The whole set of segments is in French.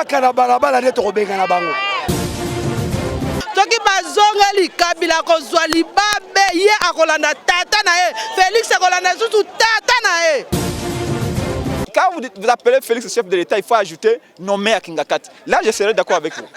baka na balabala nde tokobenga na bango. Soki bazongeli Kabila kozwa libabe ye akolanda tata na ye, Félix akolanda susu tata na ye. Quand vous appelez Félix chef de l'État, il faut ajouter nommé à Kingakati. Là, je serai d'accord avec vous.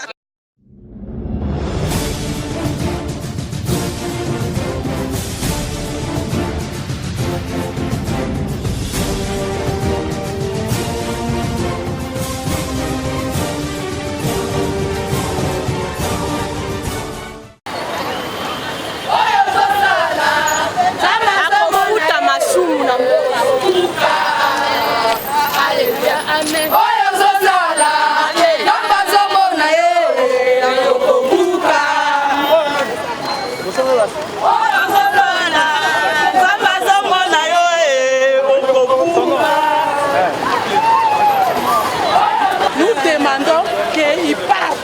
Nous demandons qu'il parte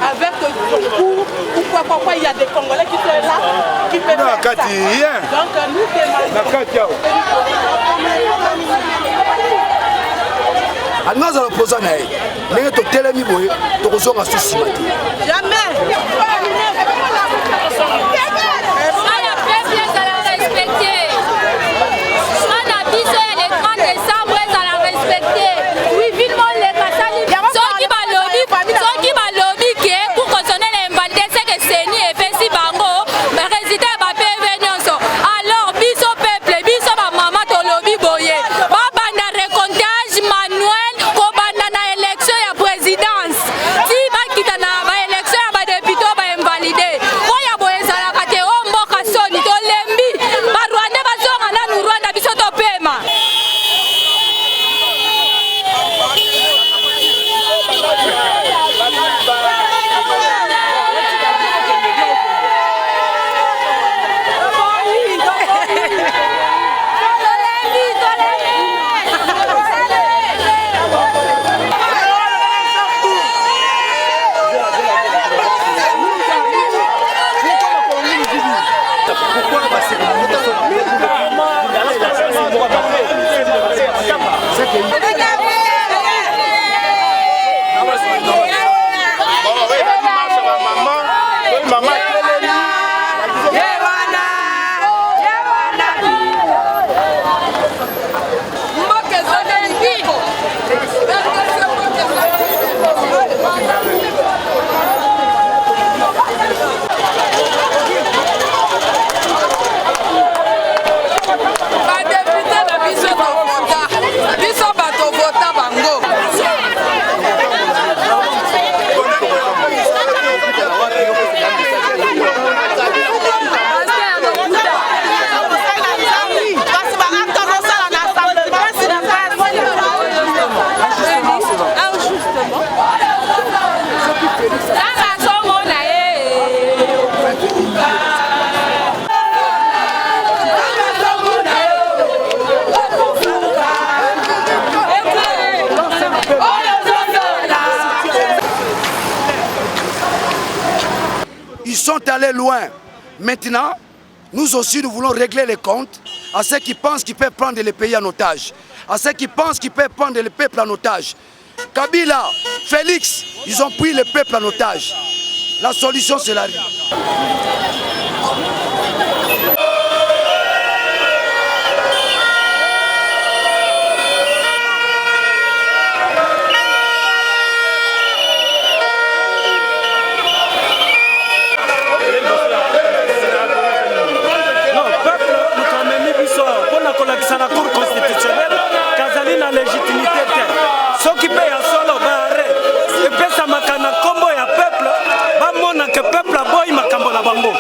avec son cours. Pourquoi il y a des Congolais qui sont là, qui peuvent faire ça. Donc nous demandons. Nous allons poser un aïe. Nous allons télémi boy. Nous allons souci. Jamais. Ils sont allés loin. Maintenant, nous aussi, nous voulons régler les comptes à ceux qui pensent qu'ils peuvent prendre le pays en otage, à ceux qui pensent qu'ils peuvent prendre le peuple en otage. Kabila, Félix, ils ont pris le peuple en otage. La solution, c'est la rue. La Cour constitutionnelle, Kazali na légitimité. Ce qui paye à solo barré, et puis ça m'a combo ya peuple, va mon que peuple a boy ma cambo la bango. Donc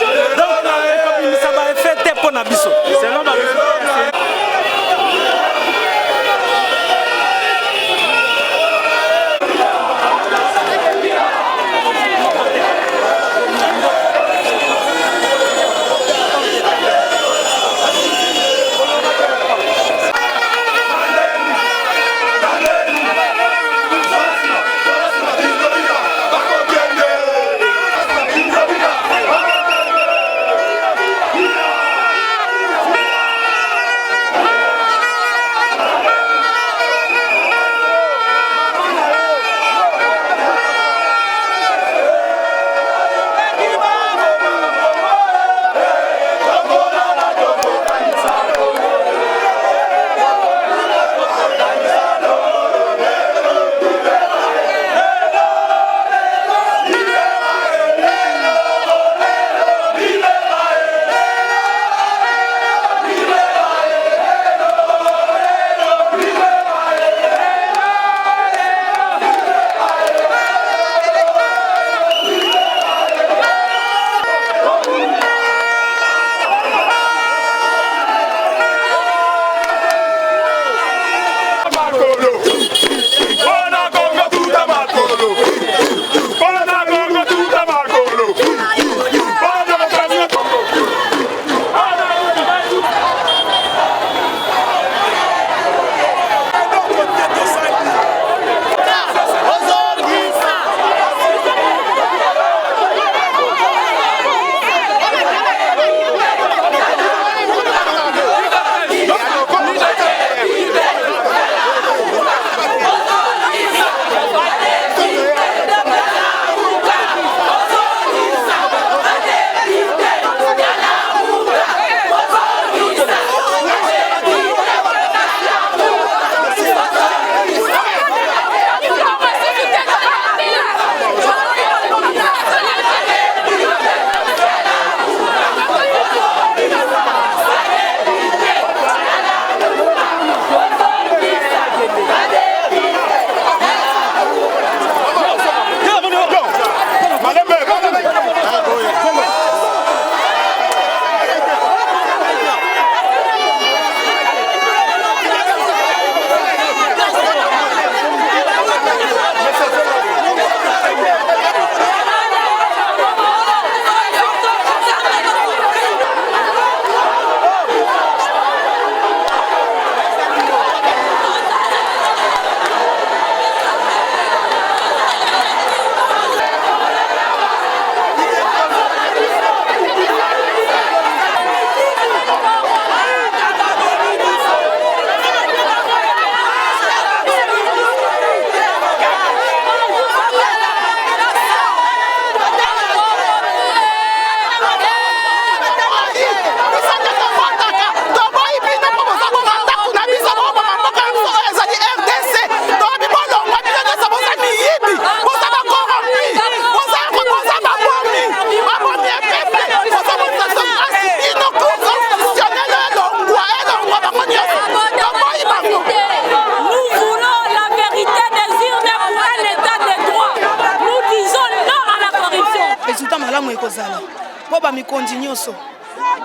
po ba mikondi nyonso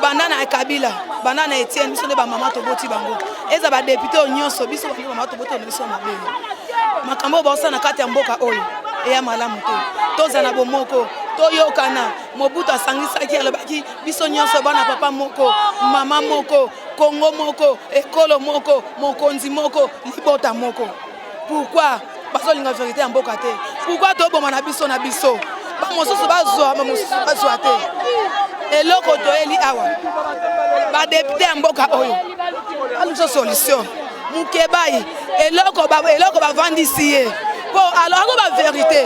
bandana Kabila bandana Etienne biso ne ba mama toboti bango eza ba député nyonso biso ba mama toboti ne biso mabele makambo ba osana kati ya mboka oyo eya malamu te tozana bomoko toyokana Mobutu asangisaki alobaki biso nyonso bana papa moko mama moko Congo moko ekolo moko mokonzi moko libota moko. Pourquoi bazolinga vérité ya mboka te? Pourquoi toboma na biso ba mosusu bazwa ba mosusu bazwa te? Eloko toyeli awa ba député ya mboka oyo aluso solution mukebai eloko ba vandisi ye po alors ba vérité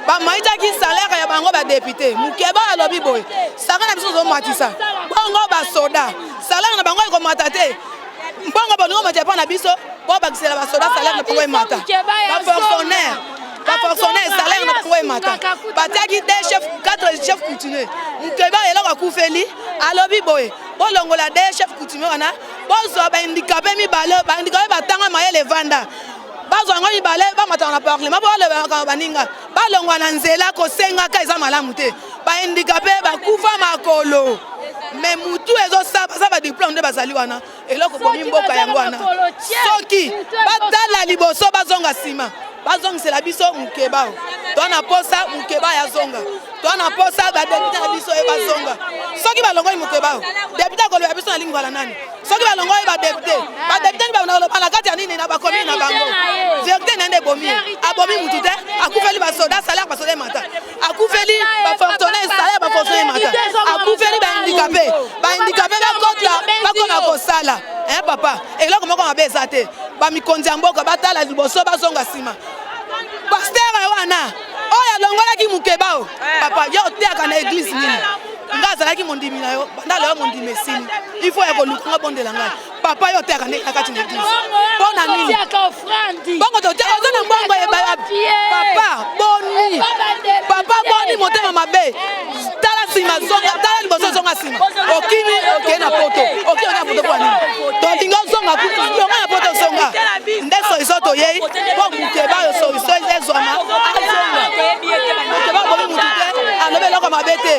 ba maïta ki salaire ya bango ba député mukeba alobi boy saka na biso zo matisa bongo ba soda salaire na bango ko matate bongo ba ngo matia pa na biso po ba kisela ba soda salaire na bango mata ba fonctionnaire salaire na bango mata bataki des chefs 4 chefs coutumiers mukeba eloko akufeli alobi boy bolongola des chefs coutumiers wana bozo ba handicapé mi balo ba handicapé batanga mayele vanda bazwango ibale ba matana na parlement ba le baninga balongwa na nzela ko senga ka eza malamu te ba handicapé ba kufa makolo mais mutu ezo sa ba diplôme de bazali wana eloko bomi mboka yango wana soki batala liboso bazonga sima bazongisela biso mukeba to na posa mukeba ya zonga to na posa ba député na biso e bazonga soki balongo mukeba député ko le biso na lingwa la nani soki balongo ba député ba na lo bana kati ya nini na ba commune na bango vérité nende bomi abomi mutu te akufeli ba soda salaire ba soda mata akufeli ba fonctionnaire salaire ba fonctionnaire mata akufeli ba handicapé ba kona ko sala papa eloko moko mabeza te ba mikondi mboka batala liboso bazonga sima pasteur wana oya longola ki mukeba papa yo teaka na église nini ngaza ki mondimi na yo banda leo mondimi sini il faut eko lukunga bondela ngai papa yo teaka na kati na église bona nini bongo to teaka na mbongo e papa boni motema mabe tala sima zonga tala liboso zonga sima okini okena poto okena poto kwa nini to linga zonga ku yo na poto zonga ndeso isoto yei po mukeba yo so iso ezoma azonga mukeba bomi mutute alobe loko mabete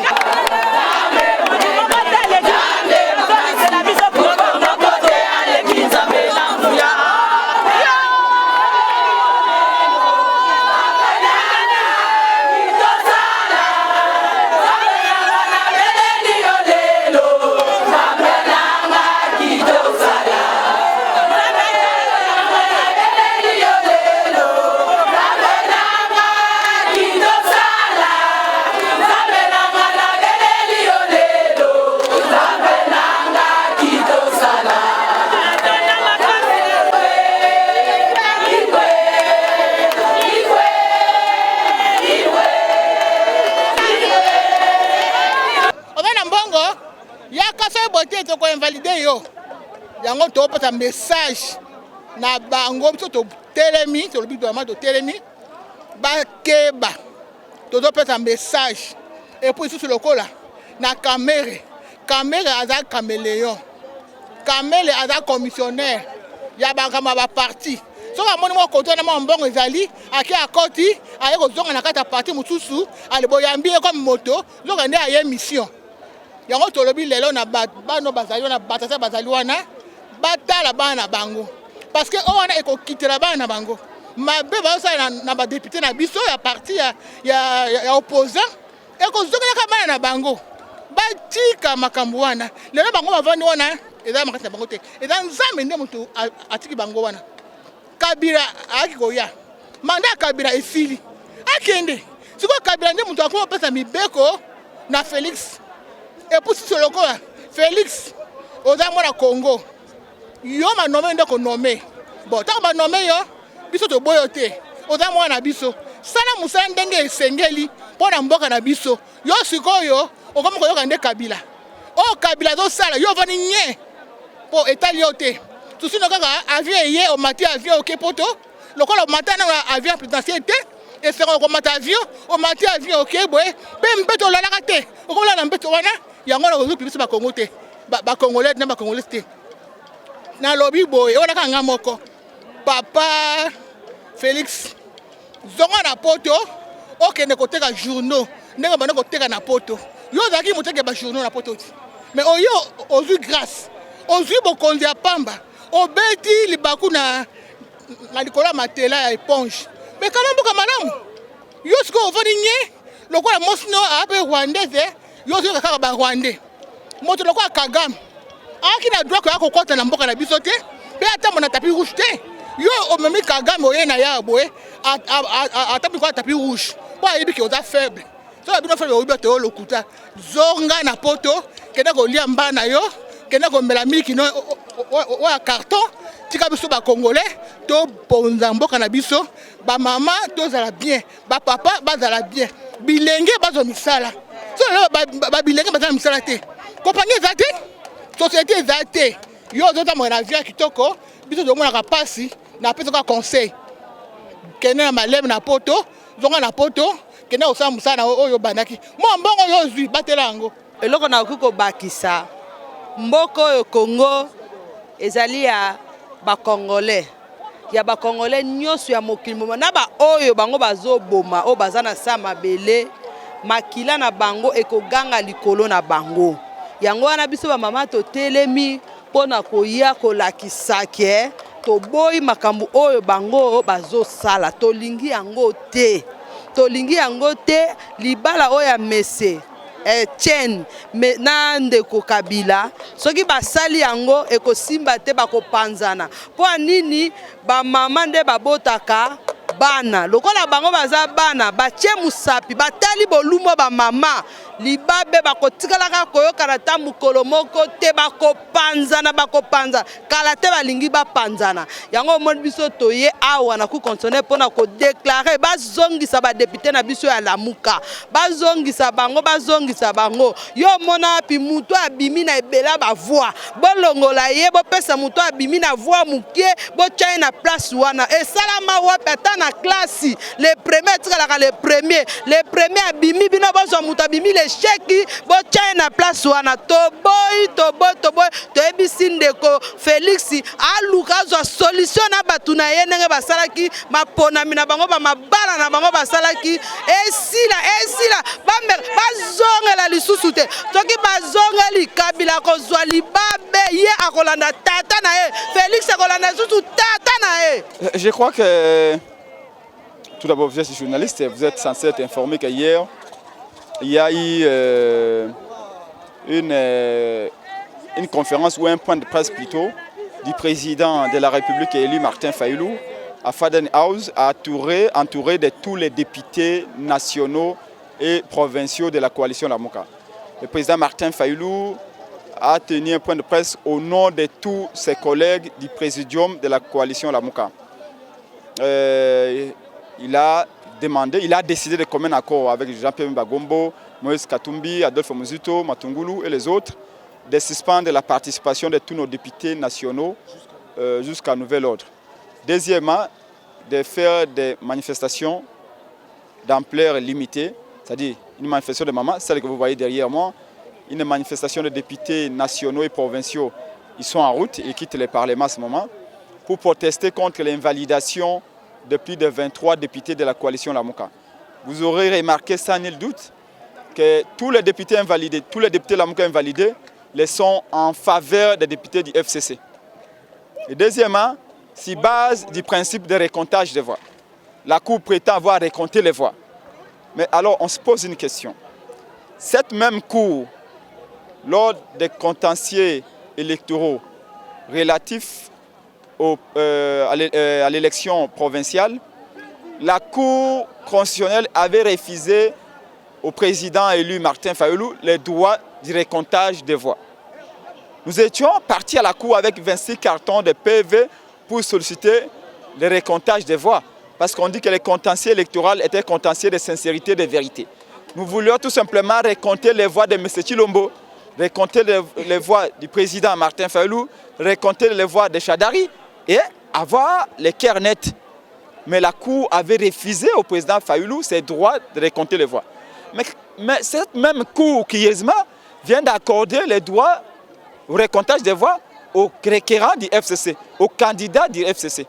yango to pata message na bango to telemi to lobi to telemi ba keba to pata message et puis sur le cola na caméra aza caméléon camélé aza commissionnaire ya bakama ba parti so ba moni mo koto na mbongo ezali aki akoti aye ko zonga na kata parti mususu ale boyambi comme moto loka nde aye mission yango to lobi lelo na bano bazali na batata bazali wana batala bana bango parce que on a ekokitela bana bango mabe ba osala na ba député na biso ya parti ya opposant ekozongela ka bana na bango batika makambo wana lelo bango bavandi wana eza makati na bango te eza nzambe nde mutu atiki bango wana Kabila akikoya manda Kabila esili akende siko Kabila nde mutu akoma pesa mibeko na Félix et pour ce lokola Félix oza mwana Congo yo ma nommé ndeko nommé bon tant ba nommé yo biso to boyo te oza mwana biso sala musala ndenge esengeli pona mboka na biso yo sikoyo okoma koyoka nde Kabila Kabila zo sala yo vani nye po etali yo te tusino kaka avion ye o mati avion ke poto lokola mata na avion présidentiel te et c'est ko mata avion o mati avion ke boye pe mbeto la la te okola na mbeto wana yango na ozuki biso ba Congo te ba Congolais na ba Congolais te na lobi boye ona kanga moko papa Félix zonga na poto okende koteka journaux ndenge bana koteka na poto Yo ozalaki moto ke ba journaux na poto. Mais oyo ozwi grâce. Ozwi bokonzi ya pamba. Obeti libaku na likolo ya matela ya éponge. Mais kala mboka malamu. Yo siko ovandi nye lokola mosino ape rwandaise yo ozwi kaka ba rwandais. Moto lokola Kagame. Aki na droit ko kokota na mboka na biso te. Pe ata mona tapis rouge te. Yo omemi Kagame oye na ya boye atapi kwa tapis rouge. Pour ayebi ki oza faible. So abino faible oyebi te o lokuta. Zonga na poto kenda ko lia mbana yo. Kenda ko mela miliki no o carton tika biso ba congolais to ponza mboka na biso ba mama to zala bien ba papa ba zala bien bilenge bazo misala so ba bilenge bazala misala te compagnie za te société za te yo zota mo na via kitoko biso zo mona ka pasi na pesa ka conseil kenda na malem na poto zonga na poto kenda osala musala oyo bandaki mo mbongo yo zwi batela yango eloko na kuko bakisa mboko oyo Congo ezali ya bakongolais ya bakongolais nyonso ya mokili moma na ba oyo bango bazoboma o baza na sa mabele makila na bango ekoganga likolo na bango yango wana biso ba mama totelemi mpona koya kolakisa ke toboyi makambo oyo bango bazosala tolingi yango te libala oyo ya mese Etienne na ndeko Kabila soki basali yango ekosimba te bakopanzana po nini ba mama nde babotaka bana lokola bango baza bana batie musapi batali bolumo ba mama libabe bakotikalaka koyokana ta mukolo moko te bakopanza kala te balingi bapanzana yango omoni biso toye awa na ku consonner pona ko déclarer bazongisa ba député na biso ya Lamuka bazongisa bango yo mona pi muto abimi na ebela ba voix bolongola ye bo pesa muto abimi na voix mukie bo tchaye na place wana et salama wa peta na classe les premiers tikalaka les premiers abimi bino bozo muto abimi le cheki bo tchaye na place wana toboy toyebisi ndeko Félix aluka zo solution na batu na ye ndenge basalaki maponami na bango ba mabala na bango basalaki esila bazongela lisusu te soki bazongeli Kabila kozwa libabe ye akolanda tata na ye Félix akolanda lisusu tata na ye. Je crois que tout d'abord vous êtes journaliste, vous êtes censé être informé qu'hier il y a eu une conférence ou un point de presse plutôt du président de la République élu Martin Fayulu à Faden House, entouré de tous les députés nationaux et provinciaux de la coalition Lamuka. Le président Martin Fayulu a tenu un point de presse au nom de tous ses collègues du présidium de la coalition Lamuka. Il a décidé de commun accord avec Jean-Pierre Bagombo, Moïse Katumbi, Adolphe Muzito, Matungulu et les autres de suspendre la participation de tous nos députés nationaux jusqu'à nouvel ordre. Deuxièmement, de faire des manifestations d'ampleur limitée, c'est-à-dire une manifestation de maman, celle que vous voyez derrière moi, une manifestation de députés nationaux et provinciaux. Ils sont en route, ils quittent le Parlement à ce moment pour protester contre l'invalidation de plus de 23 députés de la coalition Lamuka. Vous aurez remarqué sans nul doute que tous les députés invalidés, tous les députés Lamuka invalidés, les sont en faveur des députés du FCC. Et deuxièmement, si base du principe de récomptage des voix. La Cour prétend avoir récompté les voix. Mais alors on se pose une question. Cette même Cour, lors des contentieux électoraux relatifs à l'élection provinciale, la Cour constitutionnelle avait refusé au président élu Martin Fayulu les droits du récomptage des voix. Nous étions partis à la Cour avec 26 cartons de PV pour solliciter le récomptage des voix. Parce qu'on dit que les contentieux électoraux étaient contentieux de sincérité et de vérité. Nous voulions tout simplement récompter les voix de M. Chilombo, récompter les voix du président Martin Fayulu, récompter les voix de Chadari et avoir les cœurs nets. Mais la Cour avait refusé au président Fayulu ses droits de récompter les voix. Mais cette même Cour, curieusement, vient d'accorder les droits au récomptage des voix aux requérants du FCC, aux candidats du FCC.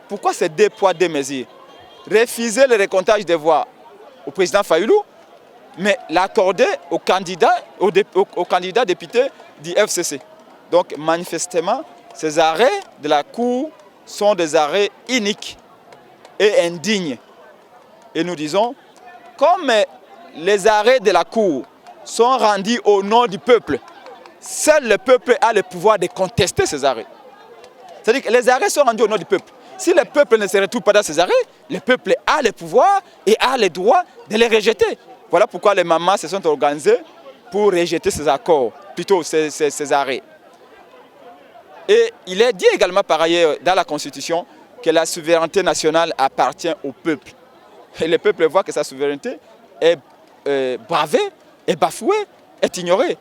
Pourquoi ces deux poids, deux mesures? Refuser le récomptage des voix au président Fayulu mais l'accorder aux candidats députés du FCC. Donc manifestement, ces arrêts de la Cour sont des arrêts iniques et indignes. Et nous disons, comme les arrêts de la Cour sont rendus au nom du peuple, seul le peuple a le pouvoir de contester ces arrêts. C'est-à-dire que les arrêts sont rendus au nom du peuple. Si le peuple ne se retrouve pas dans ces arrêts, le peuple a le pouvoir et a le droit de les rejeter. Voilà pourquoi les mamans se sont organisées pour rejeter ces accords, plutôt ces arrêts. Et il est dit également par ailleurs dans la Constitution que la souveraineté nationale appartient au peuple. Et le peuple voit que sa souveraineté est bravée, est bafouée, est ignorée.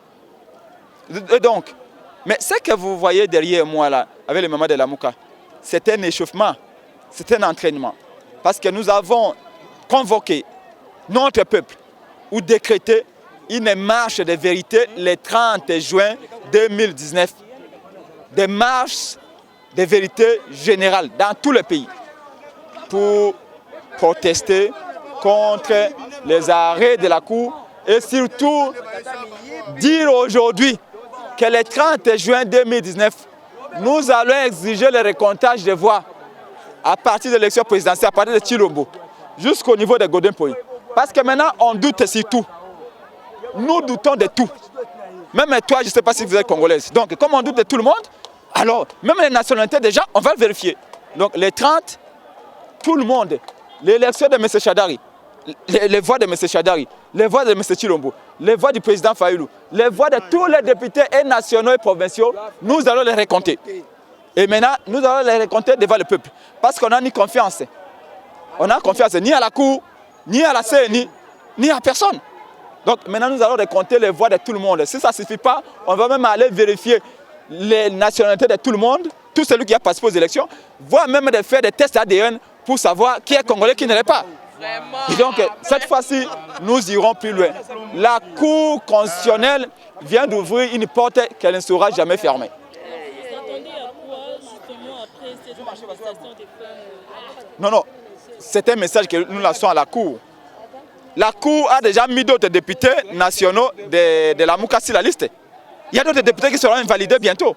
Et donc, mais ce que vous voyez derrière moi là, avec les mamans de la Mouka, c'est un échauffement, c'est un entraînement. Parce que nous avons convoqué notre peuple ou décrété une marche de vérité le 30 juin 2019. Des marches de vérité générale dans tout le pays pour protester contre les arrêts de la Cour et surtout dire aujourd'hui que le 30 juin 2019, nous allons exiger le recomptage des voix à partir de l'élection présidentielle, à partir de Chilombo, jusqu'au niveau de Godin-Poyi. Parce que maintenant, on doute sur tout. Nous doutons de tout. Même toi, je ne sais pas si vous êtes congolaise. Donc, comme on doute de tout le monde, alors, même les nationalités, déjà, on va le vérifier. Donc, les 30, tout le monde, l'élection de M. Chadari, les voix de M. Chadari, les voix de M. Chilombo, les voix du président Fayoulou, les voix de tous les députés et nationaux et provinciaux, nous allons les recompter. Et maintenant, nous allons les recompter devant le peuple. Parce qu'on n'a ni confiance. On n'a confiance ni à la Cour, ni à la CNI, ni à personne. Donc maintenant, nous allons recompter les voix de tout le monde. Si ça ne suffit pas, on va même aller vérifier les nationalités de tout le monde, tout celui qui a participé aux élections, voire même de faire des tests ADN pour savoir qui est congolais, qui ne l'est pas. Et donc, cette fois-ci, nous irons plus loin. La Cour constitutionnelle vient d'ouvrir une porte qu'elle ne sera jamais fermée. Vous attendez à quoi, justement, après cette manifestation des femmes? Non, c'est un message que nous lançons à la Cour. La Cour a déjà mis d'autres députés nationaux de la Mouka sur la liste. Il y a d'autres députés qui seront invalidés bientôt.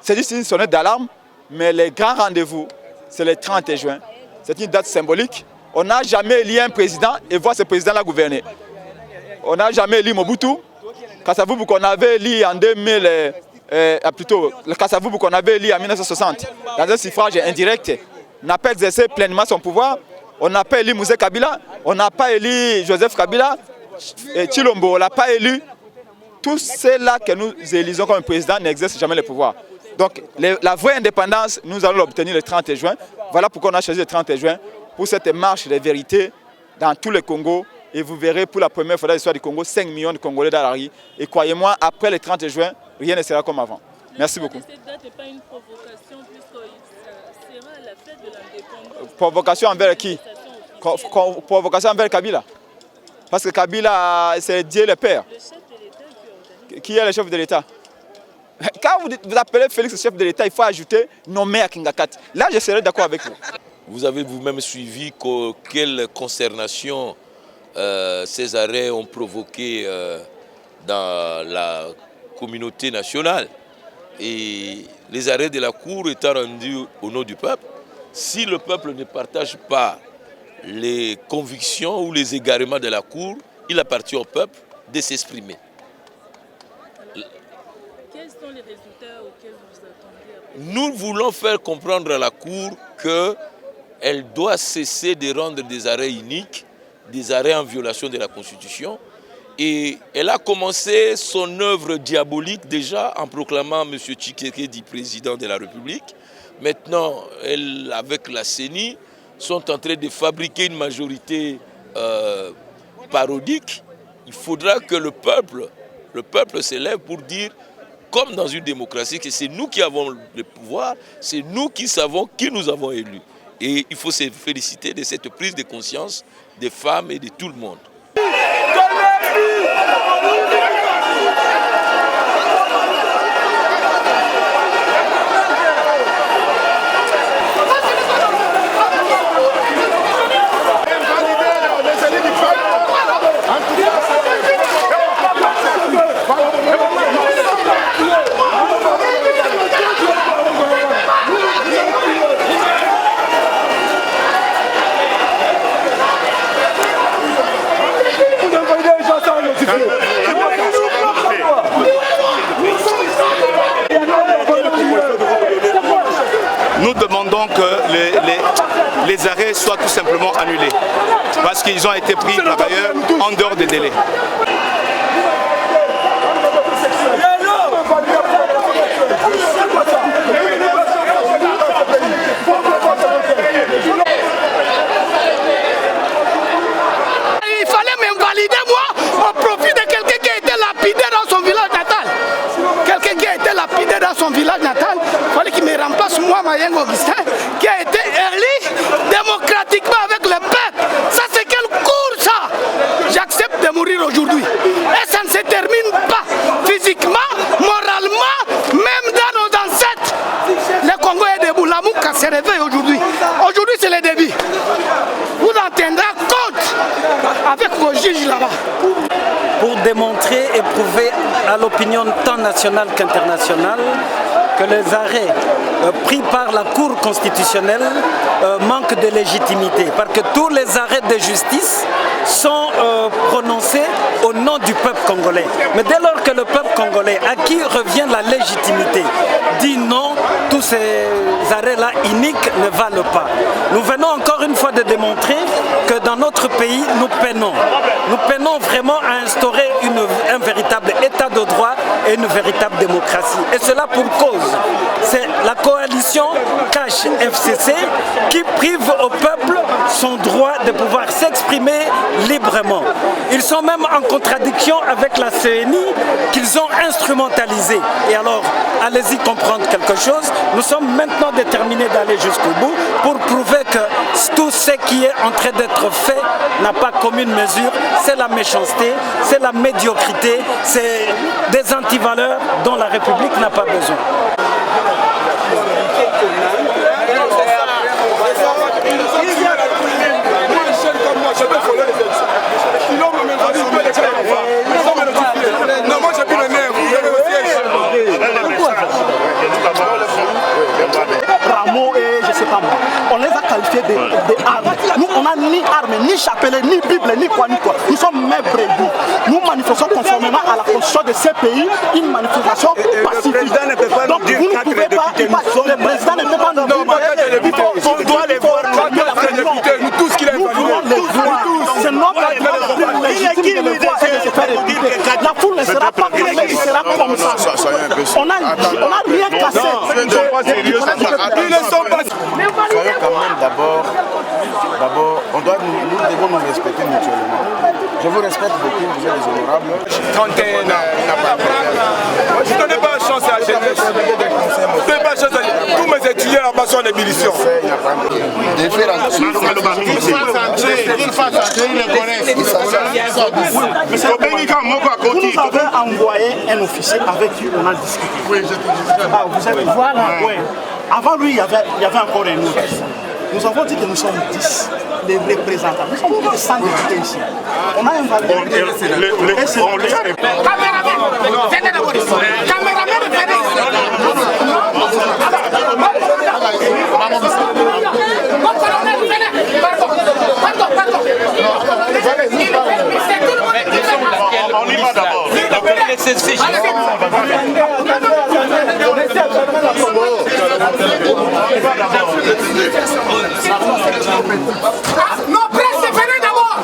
C'est juste une sonnette d'alarme, mais les grands rendez-vous, c'est le 30 juin. C'est une date symbolique. On n'a jamais élu un président et voir ce président-là gouverner. On n'a jamais élu Mobutu. Kasavubu qu'on avait élu en 2000, plutôt le Kasavubu qu'on avait élu en 1960, dans un suffrage indirect, n'a pas exercé pleinement son pouvoir. On n'a pas élu Mouzé Kabila, on n'a pas élu Joseph Kabila, Chilombo, on n'a pas élu. Tous ceux-là que nous élisons comme président n'exercent jamais le pouvoir. Donc la vraie indépendance, nous allons l'obtenir le 30 juin. Voilà pourquoi on a choisi le 30 juin pour cette marche de vérité dans tout le Congo. Et vous verrez pour la première fois dans l'histoire du Congo, 5 millions de Congolais dans la rue. Et croyez-moi, après le 30 juin, rien ne sera comme avant. Merci beaucoup. Cette date n'est pas une provocation puisque sera la fête de l'indépendance. Provocation envers qui? Provocation envers Kabila. Parce que Kabila, c'est Dieu le Père. Le chef de l'État qui est le chef de l'État? Quand vous appelez Félix le chef de l'État, il faut ajouter nommé à Kingakati. Là, je serai d'accord avec vous. Vous avez vous-même suivi quelle consternation ces arrêts ont provoqué dans la communauté nationale. Et les arrêts de la Cour étant rendus au nom du peuple, si le peuple ne partage pas les convictions ou les égarements de la Cour, il appartient au peuple de s'exprimer. Quels sont les résultats auxquels vous attendez? Nous voulons faire comprendre à la Cour qu'elle doit cesser de rendre des arrêts iniques, des arrêts en violation de la Constitution. Et elle a commencé son œuvre diabolique déjà en proclamant M. Tshisekedi président de la République. Maintenant, elle, avec la CENI, sont en train de fabriquer une majorité parodique. Il faudra que le peuple s'élève pour dire, comme dans une démocratie, que c'est nous qui avons le pouvoir, c'est nous qui savons qui nous avons élus. Et il faut se féliciter de cette prise de conscience des femmes et de tout le monde. nous demandons que les arrêts soient tout simplement annulés. Parce qu'ils ont été pris par ailleurs en dehors des délais. Il fallait m'invalider moi au profit de quelqu'un qui a été lapidé dans son village natal. Quelqu'un qui a été lapidé dans son village natal, il fallait qu'il me remplace moi, Mayengo Augustin, qui a été élu démocratiquement avec le peuple. Ça c'est quel cours ça? J'accepte de mourir aujourd'hui. Et ça ne se termine pas physiquement, moralement, même dans nos ancêtres. Le Congo est debout, l'amour se réveille aujourd'hui. Aujourd'hui c'est le début. Vous en tiendrez compte avec vos juges là-bas. Pour démontrer et prouver à l'opinion tant nationale qu'internationale que les arrêts pris par la Cour constitutionnelle manquent de légitimité. Parce que tous les arrêts de justice sont prononcés au nom du peuple congolais. Mais dès lors que le peuple congolais, à qui revient la légitimité, dit non, tous ces arrêts-là iniques ne valent pas. Nous venons encore une fois de démontrer que dans notre pays, nous peinons. Nous peinons vraiment à instaurer un véritable état de droit et une véritable démocratie. Et cela pour cause. C'est la coalition Cash FCC qui prive au peuple son droit de pouvoir s'exprimer librement. Ils sont même en contradiction avec la CENI qu'ils ont instrumentalisée. Et alors, allez-y comprendre quelque chose. Nous sommes maintenant déterminés d'aller jusqu'au bout pour prouver que tout ce qui est en train d'être fait n'a pas commune mesure. C'est la méchanceté, c'est la médiocrité, c'est des antivaleurs dont la République n'a pas besoin. Non, moi j'ai plus le nerf. Rameau et je sais pas moi. On les a qualifiés d'armes. Nous, on n'a ni armes, ni chapelet, ni Bible, ni quoi, ni quoi. Nous sommes mes brebis. Nous manifestons conformément à la constitution de ces pays, une manifestation pacifique. Donc vous ne pouvez pas, le président ne peut pas nous dire, on doit les voir. Nous tous qui les voulons les voir. C'est notre droit légitime de les voir et de se faire écouter. La foule ne sera pas comme il sera comme ça. On n'a rien cassé. Ils ne sont pas. Soyons quand même d'abord, nous devons nous respecter mutuellement. Je vous respecte beaucoup, vous êtes des honorables. 31 ans. Je ne donnais pas chance à la jeunesse. Je ne donnais pas chance à tous mes étudiants là-bas sont en ébullition. Vous nous avez envoyé un officier avec qui on a discuté. Oui, ah, vous êtes voilà, oui. Avant lui, il y avait encore un autre. Nous avons dit que nous sommes 10, les représentants. Nous sommes plus de 100 députés ici. On a invalidé. Caméraman, venez d'abord ici. Caméraman, venez ici. Mon colonel, venez. Pardon. On y va d'abord. Non, presse, venez d'abord.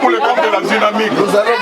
Pour le compte de la dynamique. Nous allons